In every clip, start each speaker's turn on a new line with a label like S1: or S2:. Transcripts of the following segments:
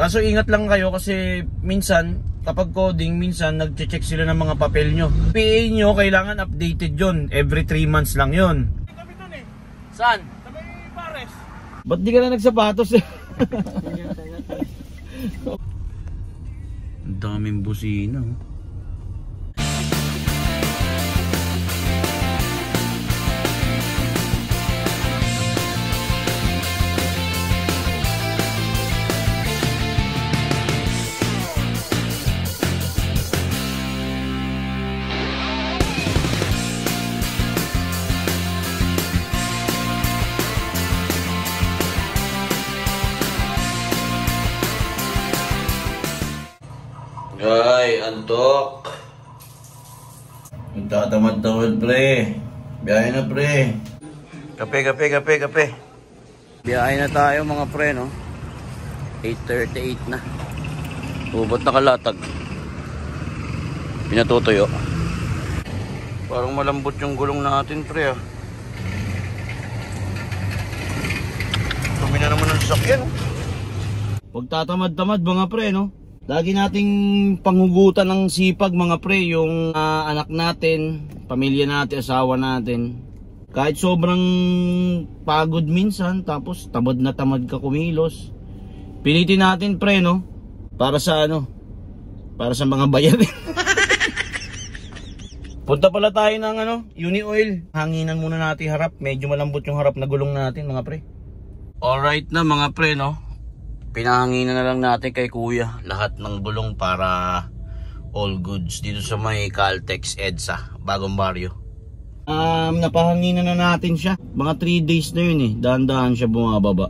S1: Kaso ingat lang kayo kasi minsan kapag coding, minsan nagche-check sila ng mga papel nyo. PA nyo kailangan updated yon, every 3 months lang yon.
S2: Kami dun eh.
S1: Saan?
S2: Sa may pares.
S1: Ba't di ka na nagsapatos eh? Ang daming busina. Ay, antok. Magtatamad-tamad pre. Biyahe na pre. Kape. Biyahe na tayo mga pre, no? 8:38 na. Ubot na kalatag. Pinatutuyo. Parang malambot yung gulong natin pre, ah. Dumi na naman ang sasakyan. Huwag tatamad-tamad mga pre, no? Lagi nating panghugutan ng sipag mga pre, yung anak natin, pamilya natin, asawa natin. Kahit sobrang pagod minsan, tapos tamad na tamad ka kumilos, pilitin natin pre, no? Para sa ano? Para sa mga bayan. Punta pala tayo ng ano, Uni Oil. Hanginan muna natin harap, medyo malambot yung harap na gulong natin mga pre. Alright na mga pre, no? Pinahanginan na lang natin kay kuya lahat ng gulong para all goods dito sa may Caltex EDSA, Bagong Baryo. Napahanginan na natin siya. Mga 3 days na yun eh. Dahan-dahan siya bumababa.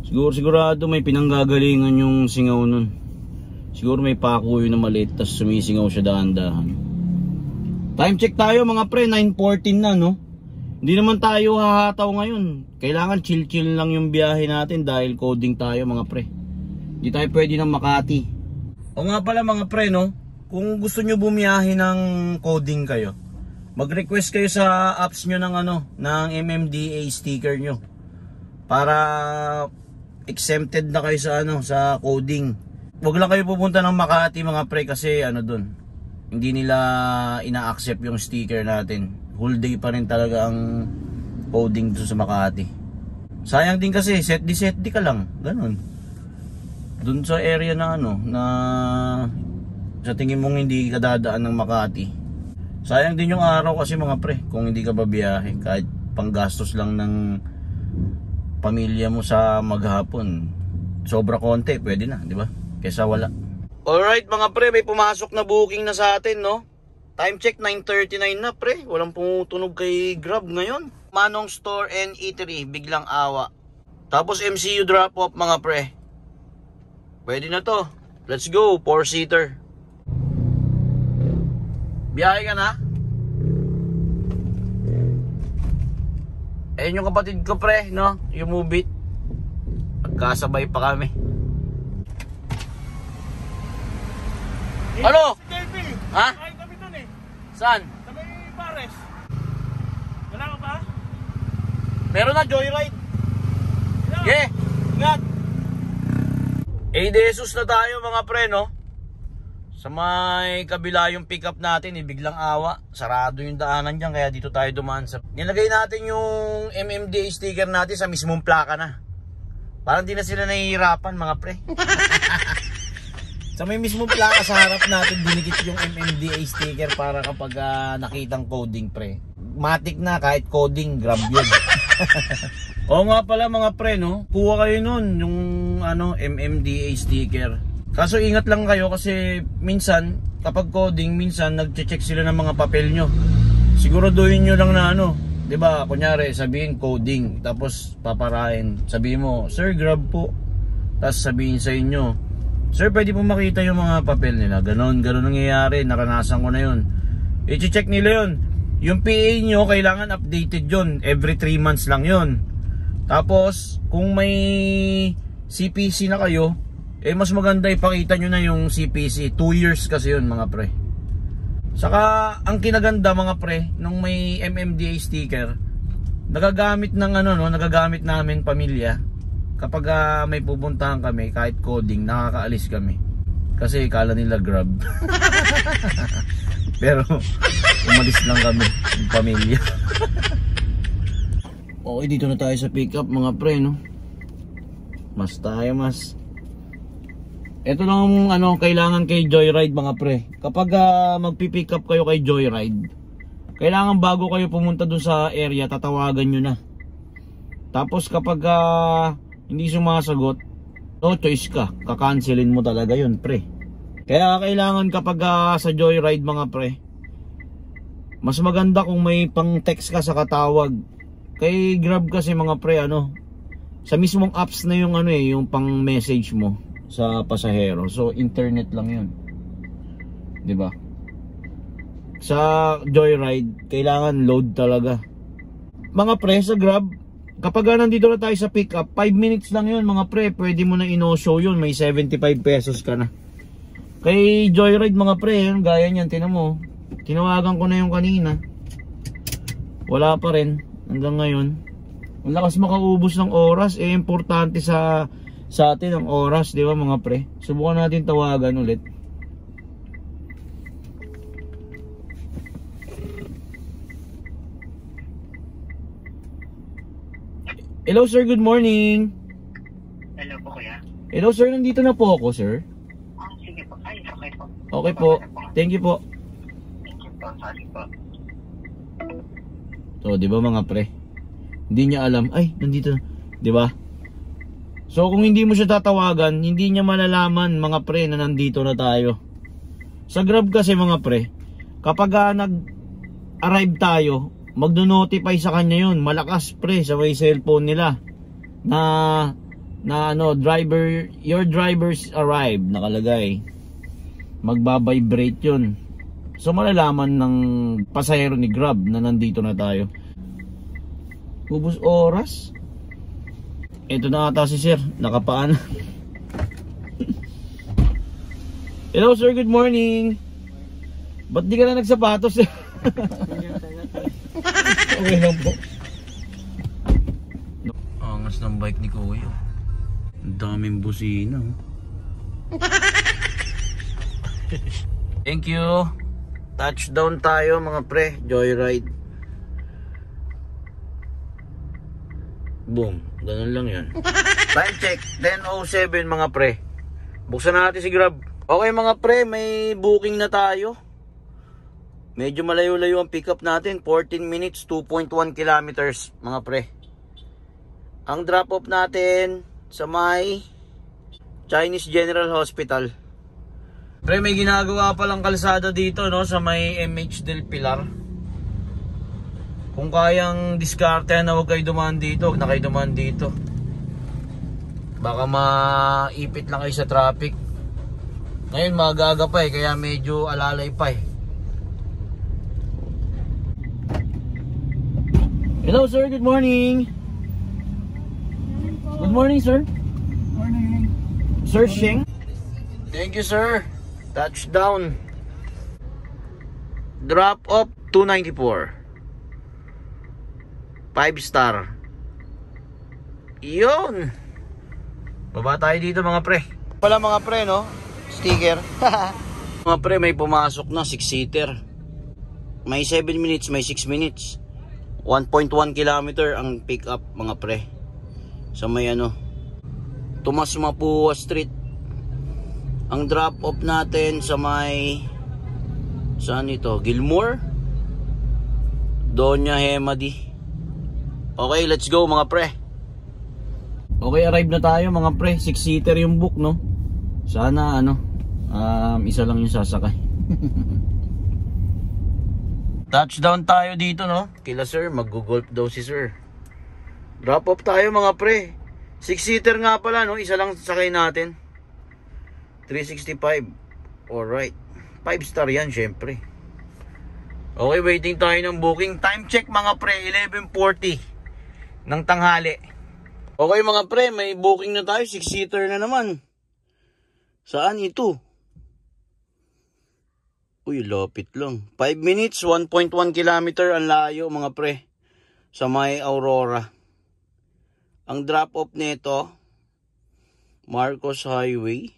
S1: Sigurado may pinanggagalingan yung singaw nun. Siguro may pako yun na maliit, tas sumisingaw siya dahan-dahan. Time check tayo mga pre, 9:14 na, no? Hindi naman tayo hahataw ngayon. Kailangan chill-chill lang yung biyahe natin dahil coding tayo mga pre. Hindi tayo pwede ng Makati. O nga pala mga pre, no? Kung gusto nyo bumiyahe ng coding kayo, mag-request kayo sa apps nyo ng ano, ng MMDA sticker nyo. Para exempted na kayo sa ano, sa coding. Huwag lang kayo pupunta ng Makati mga pre kasi ano dun, hindi nila ina-accept yung sticker natin. Whole day pa rin talaga ang coding dito sa Makati. Sayang din kasi set di ka lang, ganun. Dun sa area na ano, na sa tingin mong hindi ka dadaan ng Makati. Sayang din yung araw kasi mga pre, kung hindi ka babiyahe, kahit panggastos lang ng pamilya mo sa maghapon, sobra konti, pwede na, di ba? Kesa wala. Alright mga pre, may pumasok na booking na sa atin, no? Time check 9:39 na pre, walang pumutunog kay Grab ngayon. Manong Store and Eatery, Biglang Awa. Tapos MCU drop off mga pre. Pwede na to. Let's go, 4-seater. Biyahe ka na? Ayun yung kapatid ko pre, no? Yung Move It. Magkasabay pa kami. Ano? Ha? Saan?
S2: Sa may pares. Wala ka ba?
S1: Meron na, joyride. Yeah, ingat. Jesus na tayo mga pre, no? Sa may kabila yung pick up natin, Biglang Awa. Sarado yung daanan dyan, kaya dito tayo dumaan sa... Nilagay natin yung MMDA sticker natin sa mismong plaka na. Parang di na sila nahihirapan mga pre. Sa may mismo plaka sa harap natin, dinikit yung MMDA sticker para kapag nakitang coding pre. Matik na kahit coding, grab yun. Oo nga pala mga pre, no? Kuha kayo nun, yung ano, MMDA sticker. Kaso ingat lang kayo kasi minsan, kapag coding, minsan nagche-check sila ng mga papel nyo. Siguraduhin nyo lang na ano, diba? Kunyari, sabihin coding, tapos paparahin. Sabihin mo, sir, grab po. Tapos sabihin sa inyo, sir, pwede po makita yung mga papel nila. Ganon nangyayari. Naranasan ko na yun. I-check nila yun. Yung PA nyo, kailangan updated yun. Every 3 months lang yun. Tapos, kung may CPC na kayo, mas maganda ipakita nyo na yung CPC. 2 years kasi yun mga pre. Saka, ang kinaganda mga pre, nung may MMDA sticker, nagagamit ng ano, no, nagagamit namin pamilya. kapag may pupuntahan kami, kahit coding, nakakaalis kami. Kasi kala nila Grab. Pero umalis lang kami, yung pamilya. Okay, dito na tayo sa pick-up mga pre, no? Mas tayo, mas. Ito lang ang kailangan kay Joyride mga pre. Kapag magpi-pick up kayo kay Joyride, kailangan bago kayo pumunta dun sa area, tatawagan nyo na. Tapos kapag hindi sumasagot, no choice ka, kakancelin mo talaga yun pre. Kaya kailangan kapag sa Joyride mga pre, mas maganda kung may pang text ka sa katawag. Kay Grab kasi mga pre, sa mismong apps na yung yung pang message mo sa pasahero. So internet lang yun, 'di ba? Sa Joyride kailangan load talaga. Mga pre, sa Grab, kapag nandito na tayo sa pick up, 5 minutes lang yun mga pre, pwede mo na ino-show yun, may 75 pesos ka na. Kay Joyride mga pre, gaya niyan, tinan mo, tinawagan ko na yung kanina, wala pa rin hanggang ngayon. Ang lakas makaubos ng oras, importante sa atin ang oras, di ba mga pre? Subukan natin tawagan ulit. Hello sir, good morning.
S3: Hello po kuya.
S1: Hello sir, nandito na po ako sir.
S3: Sige po. Ay, okay po.
S1: Okay po, thank you po.
S3: Thank you po. Sorry po.
S1: So, di ba mga pre? Hindi niya alam, ay, nandito na, di ba? So, kung hindi mo siya tatawagan, hindi niya malalaman mga pre na nandito na tayo. Sa Grab kasi mga pre, kapag nag-arrive tayo, magno-notify sa kanya yun, malakas pre sa may cellphone nila na driver, your drivers arrived, nakalagay. Magbabibrate yun. So malalaman ng pasahero ni Grab na nandito na tayo. Ubus oras. Ito na ata si sir, nakapaan. Hello sir, good morning. Ba't di ka na nagsapatos sir? Okay lang po. Angas ng bike ni Kuya. Ang daming busina. Thank you. Touchdown tayo mga pre, Joyride. Boom, ganun lang yan. Time check, 10:07 mga pre. Buksan na natin si Grab. Okay mga pre, may booking na tayo. Medyo malayo-layo ang pick up natin, 14 minutes, 2.1 kilometers mga pre. Ang drop off natin sa may Chinese General Hospital. Pre, may ginagawa palang kalsada dito, no, sa may MH del Pilar. Kung kayang diskarte na huwag kayo dumaan dito, huwag na kayo dumaan dito. Baka maipit lang kayo sa traffic. Ngayon magaga pa kaya medyo alalay pa Hello sir, good morning. Good morning sir.
S3: Morning.
S1: Sir Sheng. Thank you sir. Touchdown. Drop off 294. 5-star. Yun. Baba tayo dito mga pre. Wala mga pre, no? Sticker. Mga pre, may pumasok na 6-seater. May 7 minutes, may 6 minutes. 1.1 kilometer ang pick up mga pre. Sa may Tomas Mapua Street. Ang drop off natin sa may saan ito? Gilmore, Doña Hemadi. Okay, let's go mga pre. Okay, arrive na tayo mga pre. 6-seater yung book, no? Sana isa lang yung sasakay. Touchdown tayo dito, no? Kila sir, mag-golf daw si sir. Drop off tayo mga pre. 6-seater nga pala, no? Isa lang sakay natin. 365. Alright. 5-star yan, syempre. Okay, waiting tayo ng booking. Time check mga pre, 11:40 ng tanghali. Okay mga pre, may booking na tayo. 6-seater na naman. Saan ito? Uy, lapit lang. 5 minutes, 1.1 kilometer ang layo mga pre. Sa may Aurora. Ang drop off nito Marcos Highway.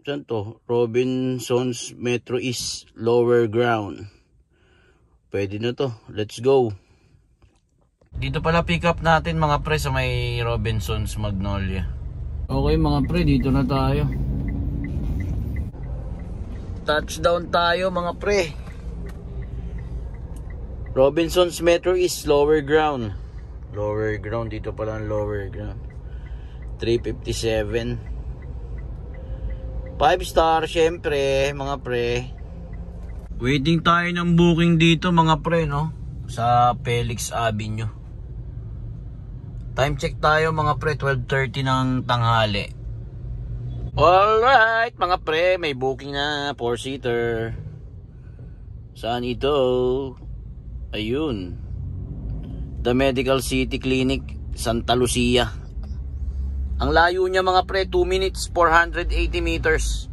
S1: Saan to? Robinsons Metro East Lower Ground. Pwede na to. Let's go. Dito pala pick up natin mga pre sa may Robinsons Magnolia. Okay mga pre, dito na tayo. Touchdown tayo mga pre. Robinsons Metro East Lower Ground. Lower Ground, dito pala ang Lower Ground. 357. 5 star syempre mga pre. Waiting tayo ng booking dito mga pre, no? Sa Felix Avenue. Time check tayo mga pre, 12:30 ng tanghali. Alright mga pre, may booking na 4-seater. Saan ito? Ayun, The Medical City Clinic, Santa Lucia. Ang layo niya mga pre, 2 minutes, 480 meters.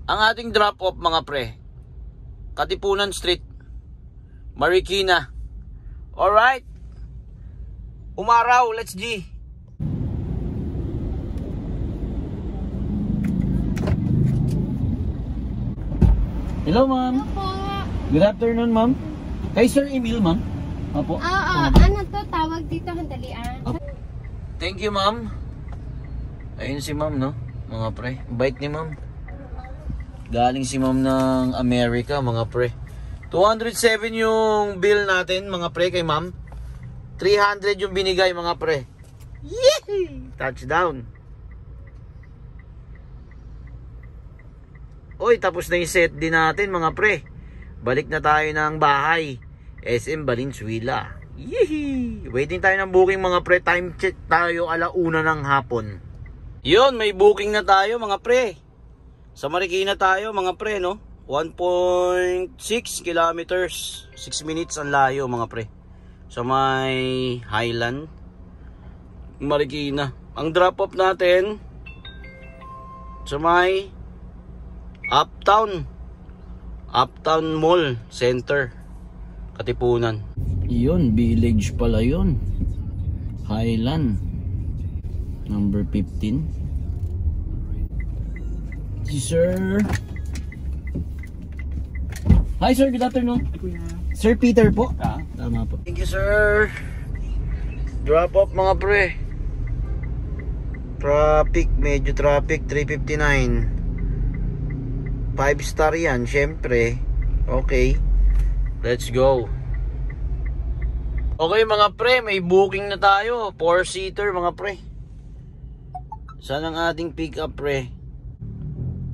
S1: Ang ating drop off mga pre, Katipunan Street, Marikina. Alright, umaraw, let's G. Hello ma'am.
S4: Opo.
S1: Good afternoon ma'am. Kay Sir Emil ma'am. Opo.
S4: Ano to? Tawag dito, handalian.
S1: Thank you ma'am. Ayun si ma'am, no? Mga pre, bait ni ma'am. Galing si ma'am ng America mga pre. 207 yung bill natin mga pre kay ma'am. 300 yung binigay mga pre. Yee! Touchdown. Oy, tapos na yung set din natin mga pre. Balik na tayo ng bahay. SM Valenzuela. Yee! Waiting tayo ng booking mga pre. Time check tayo 1:00 ng hapon. Yun, may booking na tayo mga pre. Sa Marikina tayo mga pre, no? 1.6 kilometers. 6 minutes ang layo mga pre. Sa may Highland, Marikina. Ang drop off natin sa may Uptown Mall Center, Katipunan. Yun, village pala yun. Highland number 15. Si sir. Hi sir, good afternoon. Sir Peter po. Tama po. Thank you sir. Drop off mga pre. Traffic, medyo traffic, 359. 5 star yan, syempre. Okay, let's go. Okay mga pre, may booking na tayo. 4-seater mga pre. Saan ang ating pick up pre?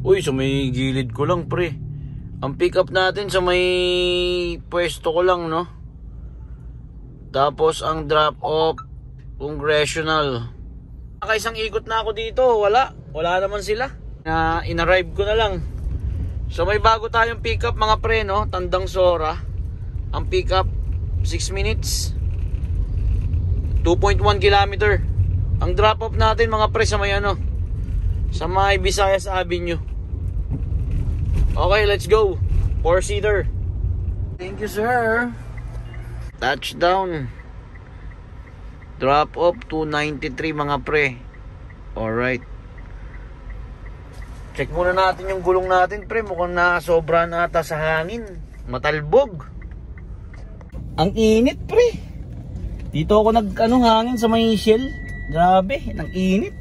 S1: Uy, sa may gilid ko lang pre. Ang pick up natin sa may pwesto ko lang, no? Tapos ang drop off Congressional. Nakaisang ikot na ako dito. Wala naman sila. In-arrive ko na lang. So may bago tayong pick up mga pre, no? Tandang Sora. Ang pick up 6 minutes, 2.1 kilometer. Ang drop off natin mga pre sa may ano, sa may Visayas Avenue. Okay, let's go. 4-seater. Thank you sir. Touchdown. Drop off 293 mga pre. Alright. Check muna natin yung gulong natin pre. Mukhang nasobra na ata sa hangin. Matalbog. Ang init pre. Dito ako hangin sa may shell. Grabe, ang init.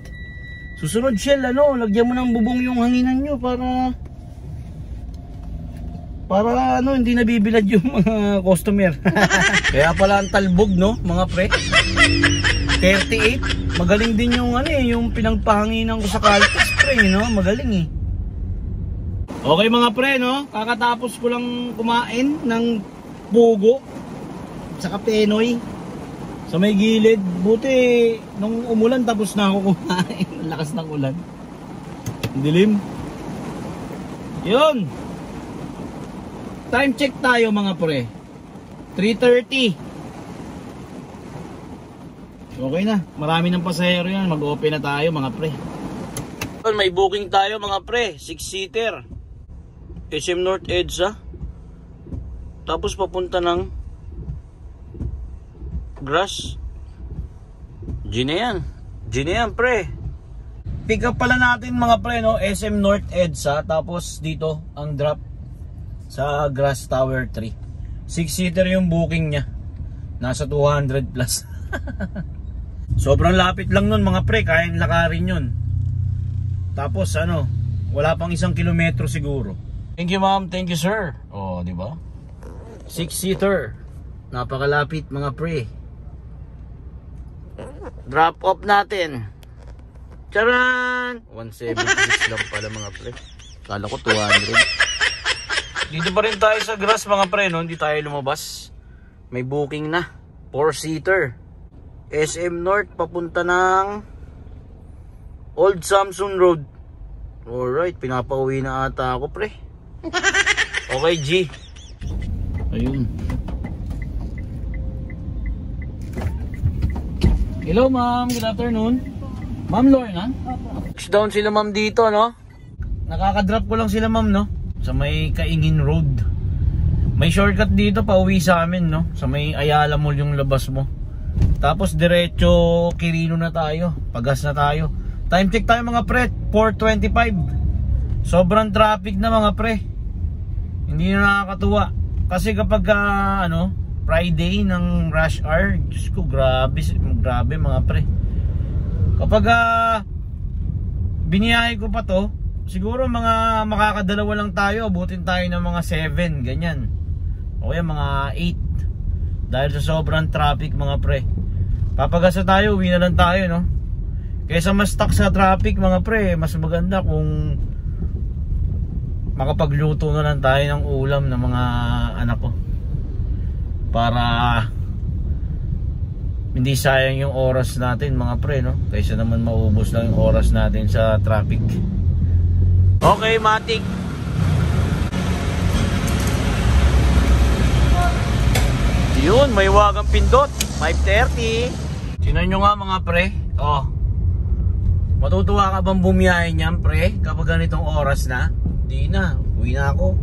S1: Susunod shell, lagyan mo ng bubong yung hanginan nyo para hindi nabibilad yung mga customer. Kaya pala ang talbog, no, mga pre. 38. Magaling din yung yung pinagpahanginan ko sa Caltex pre, no? Magaling eh. Okay mga pre, no? Kakatapos ko lang kumain ng pugo saka penoy sa may gilid. Buti nung umulan tapos na ako kumain. Lakas ng ulan. Dilim. Yun. Time check tayo mga pre. 3:30. Okay na. Marami ng pasahero yan. Mag-open na tayo mga pre. May booking tayo mga pre. 6-seater. SM North EDSA. Tapos papunta ng Grass. G na yan. G na yan, pre. Pick up pala natin mga pre, no? SM North EDSA. Tapos dito ang drop sa Grass Tower 3. 6-seater yung booking niya. Nasa 200 plus. Sobrang lapit lang nun mga pre. Kayang lakarin yun. Tapos ano, wala pang 1 kilometro siguro. Thank you ma'am, thank you sir. Oh, di ba? 6-seater. Napakalapit mga pre. Drop off natin. Charan! 176 lang pala mga pre. Kala ko 200. Dito pa rin tayo sa Grass mga pre, no? Hindi tayo lumabas. May booking na. 4-seater. SM North papunta ng Old Samson Road. Alright, pinapauwi na ata ako pre. Okay G. Ayun. Hello ma'am, good afternoon. Ma'am Lorna? Touchdown sila ma'am dito, no? Nakaka-drop ko lang sila ma'am, no? Sa may Kaingin Road. May shortcut dito pauwi sa amin, no? Sa may Ayala Mall yung labas mo. Tapos diretso Quirino na tayo. Pagas na tayo. Time check tayo mga pre, 4:25. Sobrang traffic na mga pre. Hindi na nakakatuwa. Kasi kapag ano, Friday ng rush hour, Diyos ko, grabe mga pre. Kapag biniyahe ko pa to, siguro mga makakadalawa lang tayo, abutin tayo ng mga 7, ganyan. O kaya mga 8. Dahil sa sobrang traffic mga pre. Papagasa tayo, uwi na lang tayo, no? Kaysa mas stuck sa traffic mga pre, mas maganda kung makapagluto na lang tayo ng ulam ng mga anak ko. Para hindi sayang yung oras natin mga pre, no? Kaysa naman maubos lang yung oras natin sa traffic. Okay, Matic. Yun, may wagang pindot. 5:30. Sinan nyo nga mga pre. Oh, matutuwa ka bang bumiyahe niyan pre kapag ganitong oras na? Di na, uwi na ako.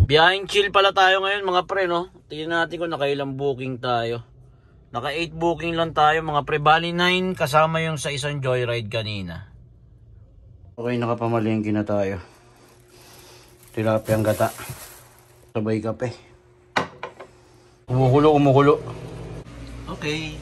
S1: Biyaheng chill pala tayo ngayon mga pre, no? Tingnan natin kung nakailang booking tayo. Naka 8 booking lang tayo mga pre. Bali 9 kasama yung sa isang joyride kanina. Okay, nakapamalengke na tayo. Tilapiyang gata. Sabay kape. Kumukulo. Okay.